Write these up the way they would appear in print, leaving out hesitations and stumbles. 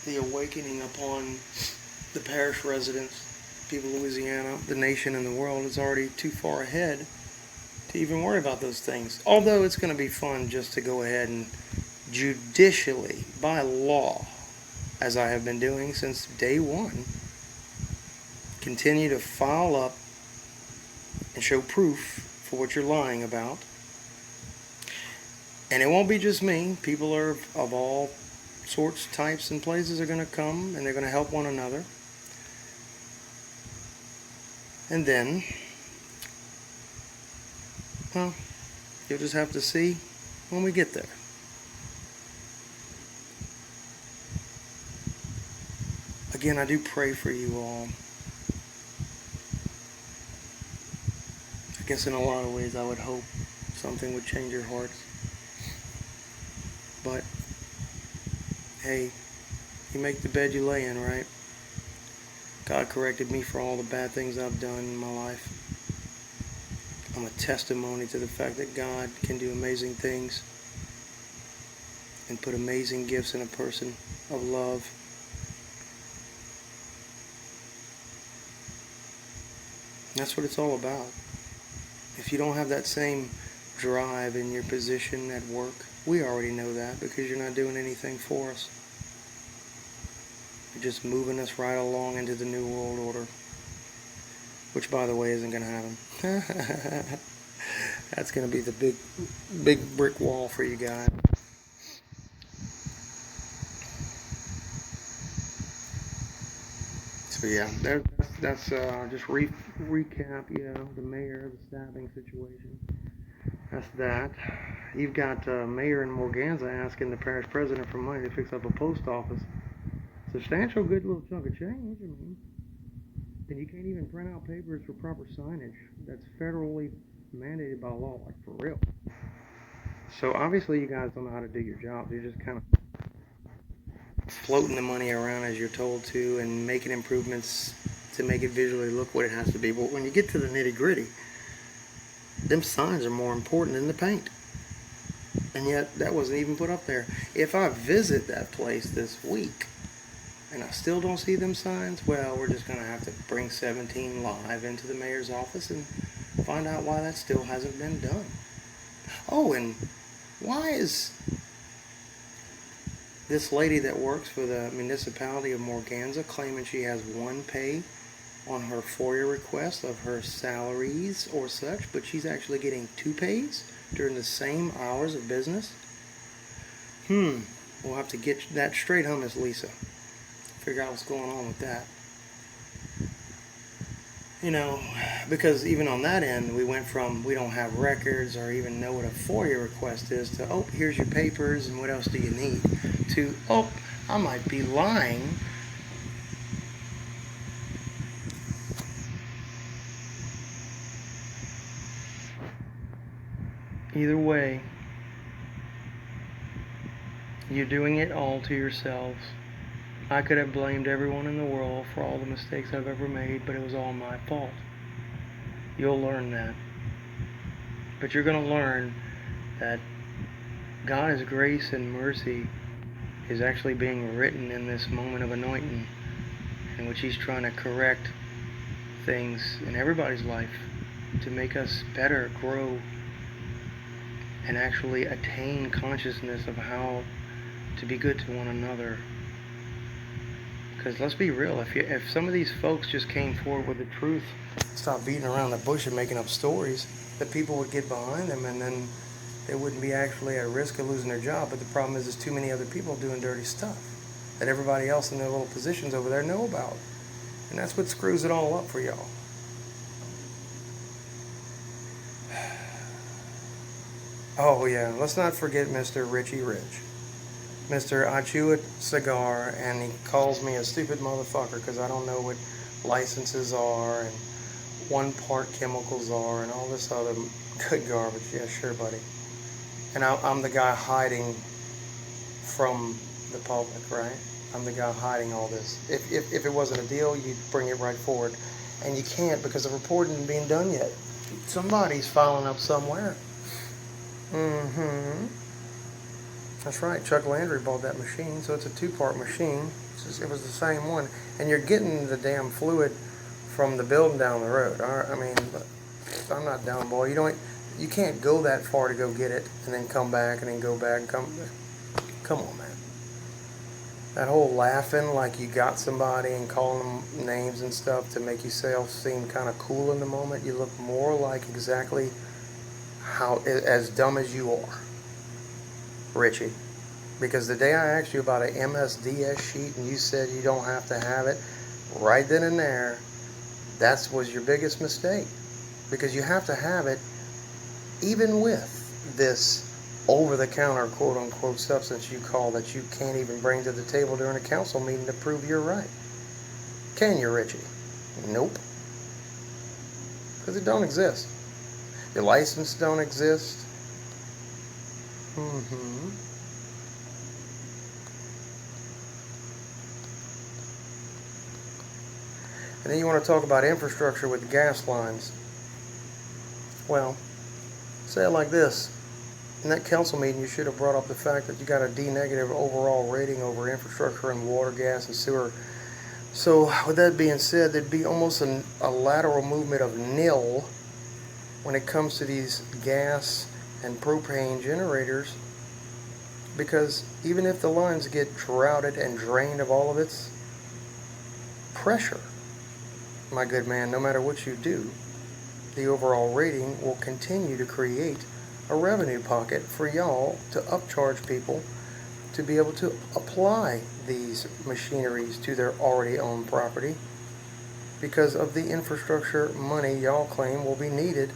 the awakening upon the parish residents, people of Louisiana, the nation, and the world is already too far ahead to even worry about those things. Although it's going to be fun just to go ahead and judicially, by law, as I have been doing since day one, continue to file up and show proof for what you're lying about. And it won't be just me. People are of all sorts, types, and places are going to come, and they're going to help one another. And then, well, you'll just have to see when we get there. Again, I do pray for you all. I guess in a lot of ways I would hope something would change your hearts. But, hey, you make the bed you lay in, right? God corrected me for all the bad things I've done in my life. I'm a testimony to the fact that God can do amazing things and put amazing gifts in a person of love. That's what it's all about. If you don't have that same drive in your position at work, we already know that because you're not doing anything for us. You're just moving us right along into the New World Order, which, by the way, isn't going to happen. That's going to be the big brick wall for you guys. So yeah, that's just recap. The mayor, the stabbing situation. That's that. You've got Mayor in Morganza asking the parish president for money to fix up a post office. Substantial, good little chunk of change. I mean, and you can't even print out papers for proper signage. That's federally mandated by law, like for real. So obviously you guys don't know how to do your job. You're just kind of floating the money around as you're told to and making improvements to make it visually look what it has to be. But when you get to the nitty-gritty, them signs are more important than the paint. And yet that wasn't even put up there. If I visit that place this week and I still don't see them signs, well, we're just going to have to bring 17 Live into the mayor's office and find out why that still hasn't been done. Oh, and why is this lady that works for the municipality of Morganza claiming she has one pay on her FOIA request of her salaries or such, but she's actually getting two pays during the same hours of business? We'll have to get that straight, huh, Miss Lisa? Figure out what's going on with that. Because even on that end, we went from we don't have records or even know what a FOIA request is to, oh, here's your papers and what else do you need, to, oh, I might be lying. Either way, you're doing it all to yourselves. I could have blamed everyone in the world for all the mistakes I've ever made, but it was all my fault. You'll learn that. But you're going to learn that God's grace and mercy is actually being written in this moment of anointing, in which He's trying to correct things in everybody's life to make us better, grow, and actually attain consciousness of how to be good to one another. Because let's be real, if some of these folks just came forward with the truth, stop beating around the bush and making up stories, that people would get behind them and then they wouldn't be actually at risk of losing their job. But the problem is there's too many other people doing dirty stuff that everybody else in their little positions over there know about. And that's what screws it all up for y'all. Oh yeah, let's not forget Mr. Richie Rich. Mr. I chew a cigar and he calls me a stupid motherfucker because I don't know what licenses are and 1-part chemicals are and all this other good garbage. Yeah, sure, buddy. And I'm the guy hiding from the public, right? I'm the guy hiding all this. If it wasn't a deal, you'd bring it right forward. And you can't because the report isn't being done yet. Somebody's following up somewhere. That's right. Chuck Landry bought that machine, so it's a two-part machine. It was the same one, and you're getting the damn fluid from the building down the road. I mean, I'm not down, boy. You can't go that far to go get it and then come back and then go back and come. Come on, man. That whole laughing like you got somebody and calling them names and stuff to make yourself seem kind of cool in the moment. You look more like exactly how as dumb as you are, Richie. Because the day I asked you about an MSDS sheet and you said you don't have to have it, right then and there, that was your biggest mistake. Because you have to have it even with this over-the-counter quote-unquote substance you call that you can't even bring to the table during a council meeting to prove you're right. Can you, Richie? Nope. Because it don't exist. Your license don't exist. And then you want to talk about infrastructure with gas lines. Well, say it like this. In that council meeting, you should have brought up the fact that you got a D negative overall rating over infrastructure and water, gas, and sewer. So with that being said, there'd be almost a lateral movement of nil when it comes to these gas and propane generators, because even if the lines get droughted and drained of all of its pressure, my good man, no matter what you do, the overall rating will continue to create a revenue pocket for y'all to upcharge people to be able to apply these machineries to their already owned property, because of the infrastructure money y'all claim will be needed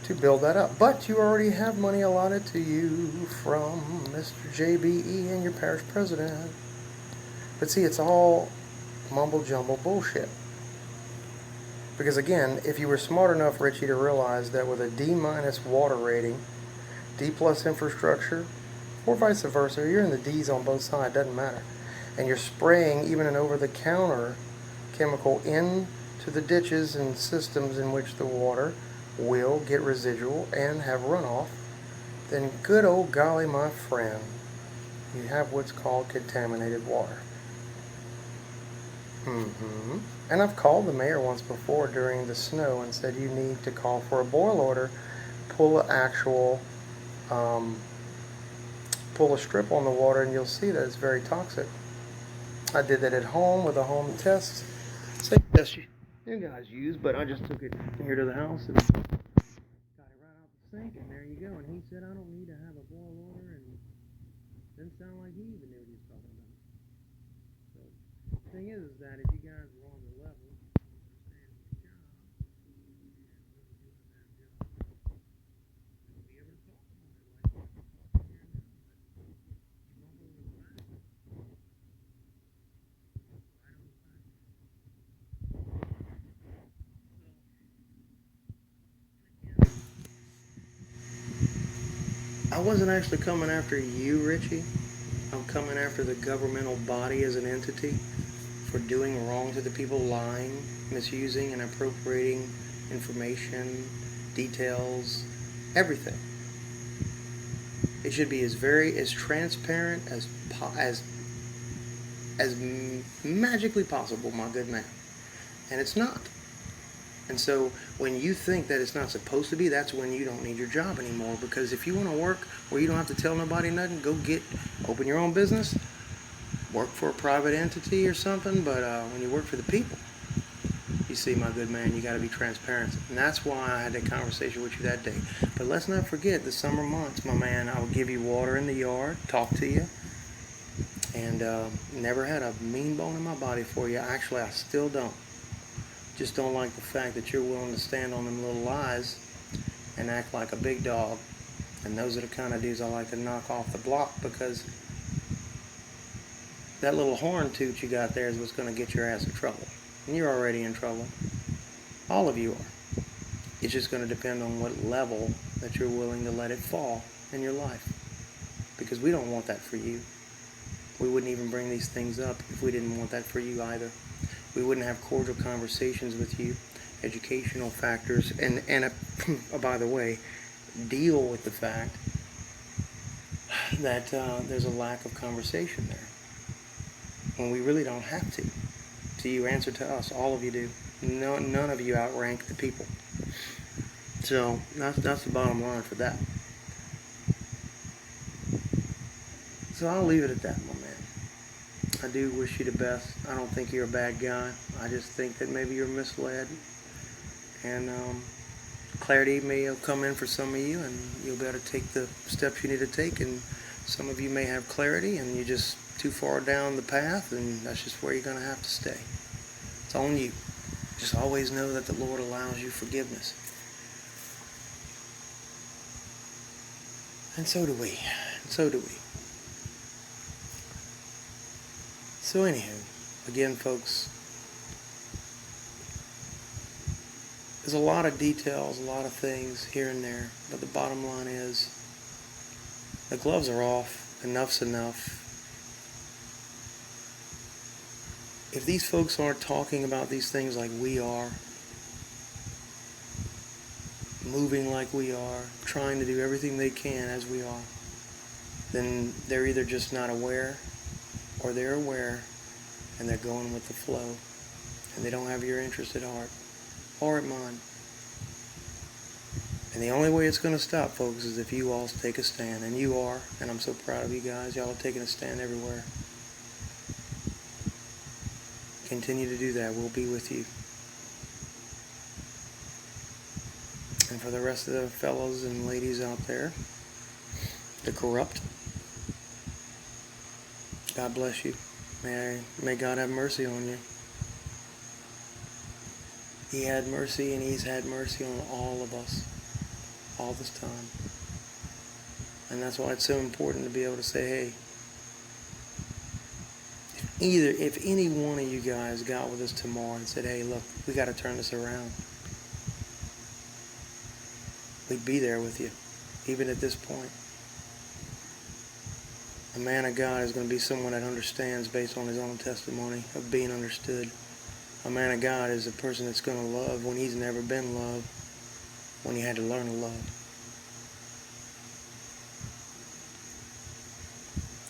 to build that up. But you already have money allotted to you from Mr. JBE and your parish president. But see, it's all mumble-jumble bullshit. Because again, if you were smart enough, Richie, to realize that with a D- water rating, D+ infrastructure, or vice versa, you're in the D's on both sides, doesn't matter. And you're spraying even an over-the-counter chemical into the ditches and systems in which the water will get residual and have runoff, then good old golly, my friend, you have what's called contaminated water. And I've called the mayor once before during the snow and said you need to call for a boil order, pull an actual, pull a strip on the water, and you'll see that it's very toxic. I did that at home with a home test. Same test you guys use, but I just took it here to the house and got it right out the sink, and there you go. And he said I don't need to have a boil order, and didn't sound like he even knew what he was talking about. So the thing is that if you guys were on the level, understanding your job, and really doing that job, you'll be able to talk about it like you're talking here now. But you won't go to the back. Right on the back. I wasn't actually coming after you, Richie. I'm coming after the governmental body as an entity for doing wrong to the people, lying, misusing, and appropriating information, details, everything. It should be as transparent as magically possible, my good man. And it's not. And so when you think that it's not supposed to be, that's when you don't need your job anymore. Because if you want to work where you don't have to tell nobody nothing, open your own business, work for a private entity or something. But when you work for the people, you see, my good man, you got to be transparent. And that's why I had that conversation with you that day. But let's not forget the summer months, my man. I would give you water in the yard, talk to you, and never had a mean bone in my body for you. Actually, I still don't. Just don't like the fact that you're willing to stand on them little lies and act like a big dog. And those are the kind of dudes I like to knock off the block, because that little horn toot you got there is what's going to get your ass in trouble. And you're already in trouble. All of you are. It's just going to depend on what level that you're willing to let it fall in your life. Because we don't want that for you. We wouldn't even bring these things up if we didn't want that for you either. We wouldn't have cordial conversations with you, educational factors, and by the way, deal with the fact that there's a lack of conversation there, when we really don't have to. So you answer to us, all of you do. No, none of you outrank the people. So that's the bottom line for that. So I'll leave it at that, my man. I do wish you the best. I don't think you're a bad guy. I just think that maybe you're misled. And clarity may have come in for some of you, and you'll be able to take the steps you need to take. And some of you may have clarity, and you're just too far down the path, and that's just where you're going to have to stay. It's on you. Just always know that the Lord allows you forgiveness. And so do we. And so do we. So anywho, again, folks, there's a lot of details, a lot of things here and there, but the bottom line is the gloves are off. Enough's enough. If these folks aren't talking about these things like we are, moving like we are, trying to do everything they can as we are, then they're either just not aware, or they're aware and they're going with the flow, and they don't have your interest at heart or at mine. And the only way it's going to stop, folks, is if you all take a stand. And you are, and I'm so proud of you guys. Y'all are taking a stand everywhere. Continue to do that. We'll be with you. And for the rest of the fellows and ladies out there, the corrupt, God bless you. May God have mercy on you. He had mercy, and He's had mercy on all of us all this time. And that's why it's so important to be able to say, hey, if any one of you guys got with us tomorrow and said, hey, look, we got to turn this around, we'd be there with you, even at this point. A man of God is going to be someone that understands based on his own testimony of being understood. A man of God is a person that's going to love when he's never been loved, when he had to learn to love.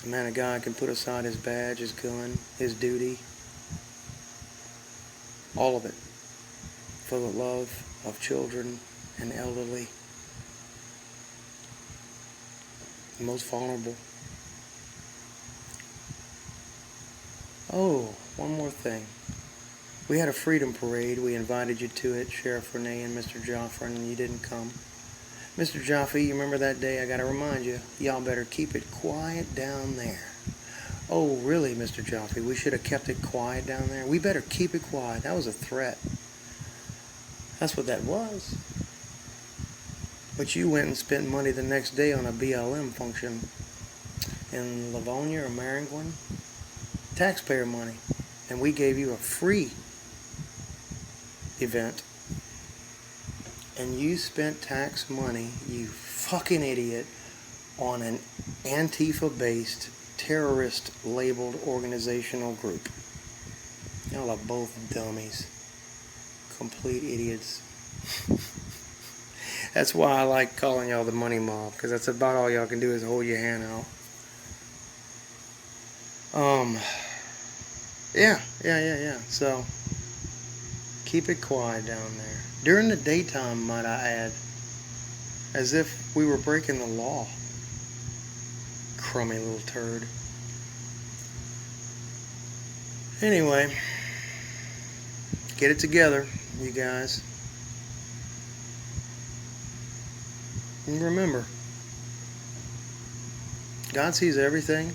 A man of God can put aside his badge, his gun, his duty, all of it, for the love of children and elderly, the most vulnerable. Oh, one more thing. We had a freedom parade. We invited you to it, Sheriff Renee and Mr. Joffrin, and you didn't come. Mr. Jaffe, you remember that day? I got to remind you, y'all better keep it quiet down there. Oh, really, Mr. Jaffe? We should have kept it quiet down there? We better keep it quiet. That was a threat. That's what that was. But you went and spent money the next day on a BLM function in Livonia or Maringouin. Taxpayer money. And we gave you a free event. And you spent tax money, you fucking idiot, on an Antifa-based, terrorist-labeled organizational group. Y'all are both dummies. Complete idiots. That's why I like calling y'all the money mob, because that's about all y'all can do is hold your hand out. Yeah. So, keep it quiet down there. During the daytime, might I add. As if we were breaking the law. Crummy little turd. Anyway, get it together, you guys. And remember, God sees everything,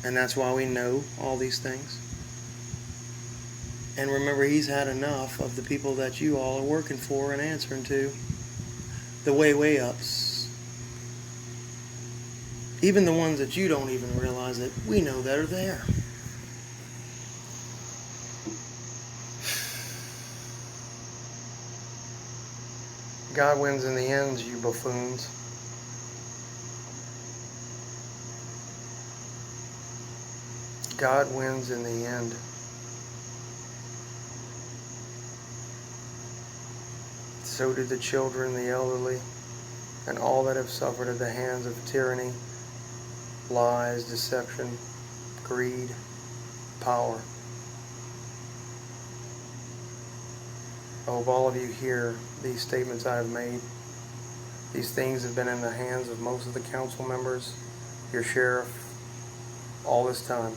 and that's why we know all these things. And remember, He's had enough of the people that you all are working for and answering to. The way ups. Even the ones that you don't even realize that we know that are there. God wins in the end, you buffoons. God wins in the end. So did the children, the elderly, and all that have suffered at the hands of tyranny lies, deception, greed, power. I hope all of you hear these statements I have made. These things have been in the hands of most of the council members, your sheriff, all this time.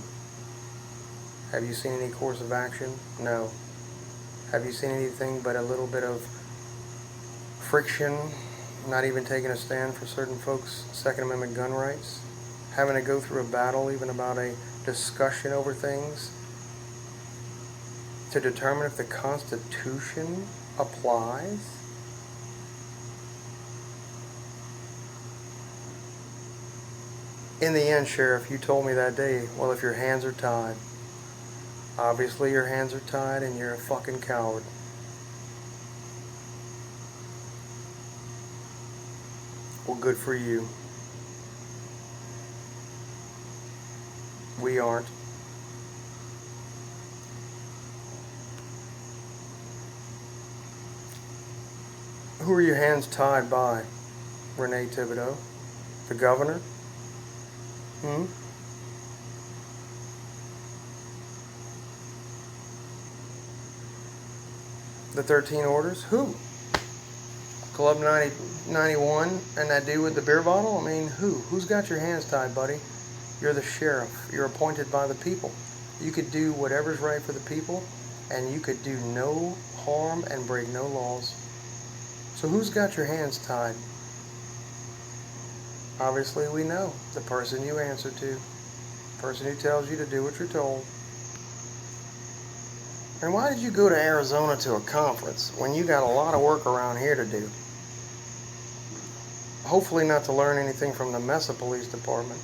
Have you seen any course of action? No. Have you seen anything but a little bit of friction, not even taking a stand for certain folks' Second Amendment gun rights? Having to go through a battle even about a discussion over things to determine if the Constitution applies? In the end, Sheriff, you told me that day, well, if your hands are tied. Obviously your hands are tied and you're a fucking coward. Well, good for you. We aren't. Who are your hands tied by, Renee Thibodeau? The governor? The 13 orders? Who? Club 91 and that dude with the beer bottle? I mean, who? Who's got your hands tied, buddy? You're the sheriff. You're appointed by the people. You could do whatever's right for the people, and you could do no harm and break no laws. So who's got your hands tied? Obviously we know. The person you answer to. The person who tells you to do what you're told. And why did you go to Arizona to a conference when you got a lot of work around here to do? Hopefully not to learn anything from the Mesa Police Department.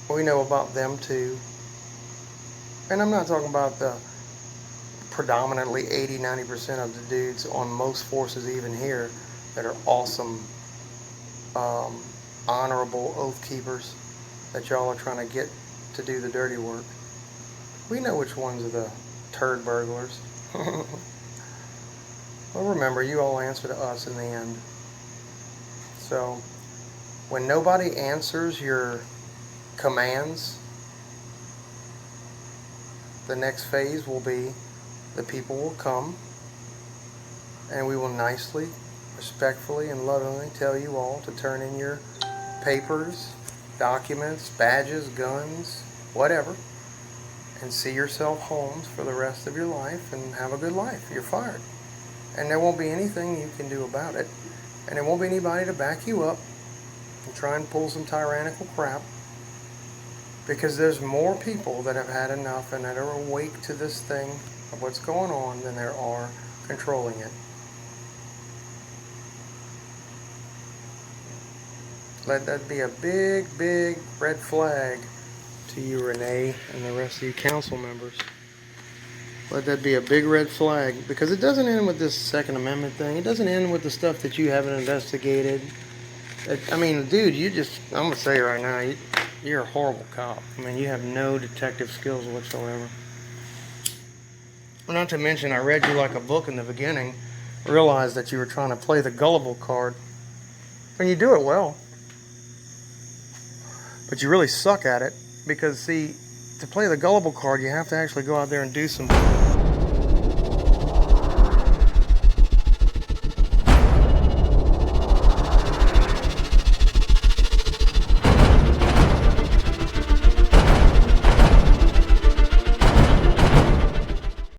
We know about them too. And I'm not talking about the predominantly 80-90% of the dudes on most forces even here that are awesome, honorable oath keepers that y'all are trying to get to do the dirty work. We know which ones are the turd burglars. Well, remember, you all answer to us in the end. So, when nobody answers your commands, the next phase will be the people will come and we will nicely, respectfully, and lovingly tell you all to turn in your papers, documents, badges, guns, whatever, and see yourself homes for the rest of your life and have a good life. You're fired. And there won't be anything you can do about it. And there won't be anybody to back you up and try and pull some tyrannical crap. Because there's more people that have had enough and that are awake to this thing of what's going on than there are controlling it. Let that be a big, big red flag to you, Renee, and the rest of you council members. Let that be a big red flag, because it doesn't end with this Second Amendment thing. It doesn't end with the stuff that you haven't investigated. I mean, dude, I'm going to say it right now, you're a horrible cop. I mean, you have no detective skills whatsoever. Not to mention, I read you like a book in the beginning, realized that you were trying to play the gullible card. And you do it well. But you really suck at it, because, see, to play the gullible card, you have to actually go out there and do some